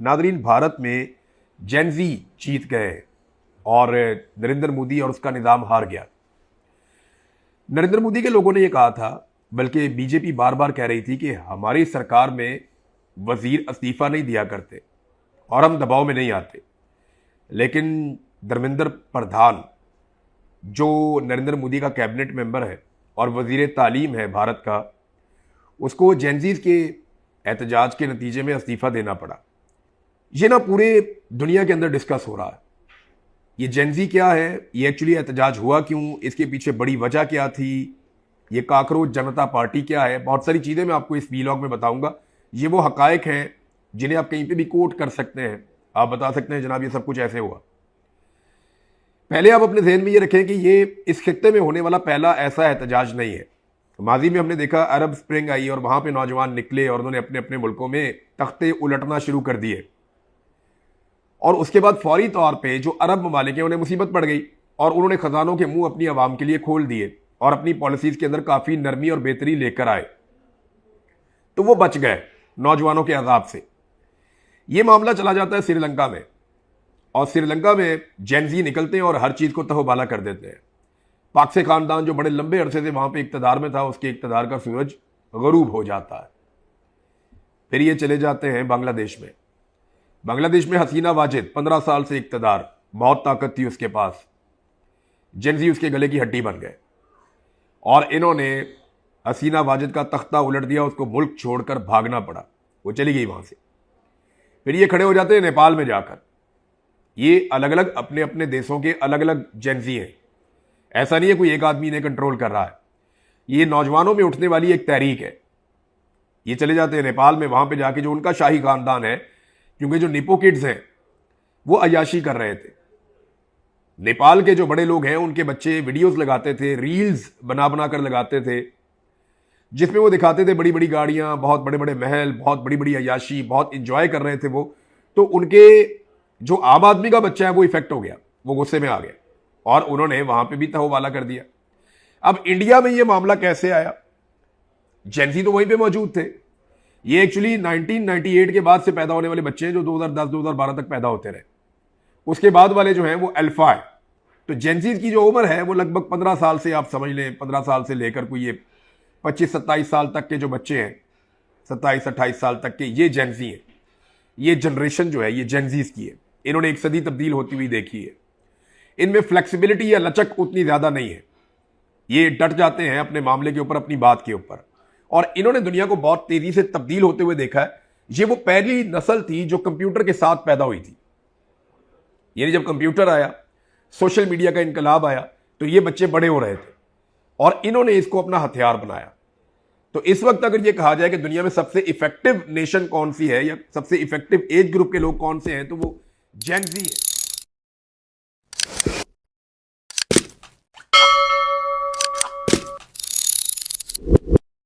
Nadreen, Bharat में Gen Z जीत गए और नरेंद्र मोदी और उसका निज़ाम हार गया। नरेंद्र मोदी के लोगों ने यह कहा था, बल्कि बीजेपी बार बार कह रही थी कि हमारी सरकार में वजीर इस्तीफा नहीं दिया करते और हम दबाव में नहीं आते। लेकिन धर्मेंद्र प्रधान, जो नरेंद्र मोदी का कैबिनेट मेंबर है और वजीर तालीम है भारत का, उसको जेनजीज के एहतजाज के नतीजे में इस्तीफा देना पड़ा। ये ना पूरे दुनिया के अंदर डिस्कस हो रहा है। ये जेनजी क्या है, ये एक्चुअली एहतजाज हुआ क्यों, इसके पीछे बड़ी वजह क्या थी, ये काकरोच जनता पार्टी क्या है, बहुत सारी चीज़ें मैं आपको इस वीलॉग में बताऊंगा। ये वो हकायक हैं जिन्हें आप कहीं पे भी कोट कर सकते हैं, आप बता सकते हैं जनाब ये सब कुछ ऐसे हुआ। पहले आप अपने जहन में ये रखें कि ये इस खित्ते में होने वाला पहला ऐसा एहतजाज नहीं है। माजी में हमने देखा अरब स्प्रिंग आई और वहां पे नौजवान निकले और उन्होंने अपने अपने मुल्कों में तख्ते उलटना शुरू कर दिए, और उसके बाद फौरी तौर पे जो अरब ममालिक हैं उन्हें मुसीबत पड़ गई और उन्होंने खजानों के मुंह अपनी आवाम के लिए खोल दिए और अपनी पॉलिसीज के अंदर काफी नरमी और बेहतरी लेकर आए, तो वो बच गए नौजवानों के अजाब से। ये मामला चला जाता है श्रीलंका में, और श्रीलंका में जेनजी निकलते हैं और हर चीज को तहोबाला कर देते हैं। पाक से खानदान जो बड़े लंबे अरसे से वहां पे इक्तदार में था, उसके इक्तदार का सूरज गरूब हो जाता है। फिर ये चले जाते हैं बांग्लादेश में। बांग्लादेश में हसीना वाजिद 15 साल से इक्तदार, बहुत ताकत थी उसके पास, जेनजी उसके गले की हड्डी बन गए और इन्होंने हसीना वाजिद का तख्ता उलट दिया, उसको मुल्क छोड़कर भागना पड़ा, वो चली गई वहां से। फिर ये खड़े हो जाते हैं नेपाल में जाकर। ये अलग अलग अपने अपने देशों के अलग अलग जेनजी हैं, ऐसा नहीं है कोई एक आदमी ने कंट्रोल कर रहा है। ये नौजवानों में उठने वाली एक तहरीक है। ये चले जाते हैं नेपाल में, वहां पे जाके जो उनका शाही खानदान है, क्योंकि जो निपो किड्स हैं वो अयाशी कर रहे थे। नेपाल के जो बड़े लोग हैं उनके बच्चे वीडियोस लगाते थे, रील्स बना बना कर लगाते थे, जिसमें वो दिखाते थे बड़ी बड़ी गाड़ियां, बहुत बड़े बड़े महल, बहुत बड़ी बड़ी अयाशी, बहुत इंजॉय कर रहे थे वो। तो उनके जो आम आदमी का बच्चा है वो इफेक्ट हो गया, वो गुस्से में आ गया और उन्होंने वहां पे भी तहोबाला कर दिया। अब इंडिया में ये मामला कैसे आया? जेनजी तो वहीं पे मौजूद थे। ये एक्चुअली 1998 के बाद से पैदा होने वाले बच्चे हैं जो 2010-2012 तक पैदा होते रहे। उसके बाद वाले जो हैं वो अल्फा है। तो जेनजीज की जो उम्र है वो लगभग 15 साल से, आप समझ लें 15 साल से लेकर कोई ये 25-27 साल तक के जो बच्चे हैं, 27-28 साल तक के, ये जेनजी है। ये जनरेशन जो है ये जेनजीज की है। इन्होंने एक सदी तब्दील होती हुई देखी है। इनमें फ्लेक्सिबिलिटी या लचक उतनी ज्यादा नहीं है। ये डट जाते हैं अपने मामले के ऊपर, अपनी बात के ऊपर, और इन्होंने दुनिया को बहुत तेजी से तब्दील होते हुए देखा है। ये वो पहली नस्ल थी जो कंप्यूटर के साथ पैदा हुई थी। यानी जब कंप्यूटर आया, सोशल मीडिया का इनकलाब आया, तो ये बच्चे बड़े हो रहे थे और इन्होंने इसको अपना हथियार बनाया। तो इस वक्त अगर ये कहा जाए कि दुनिया में सबसे इफेक्टिव नेशन कौन सी है या सबसे इफेक्टिव एज ग्रुप के लोग कौन से हैं, तो वो जेनजी है।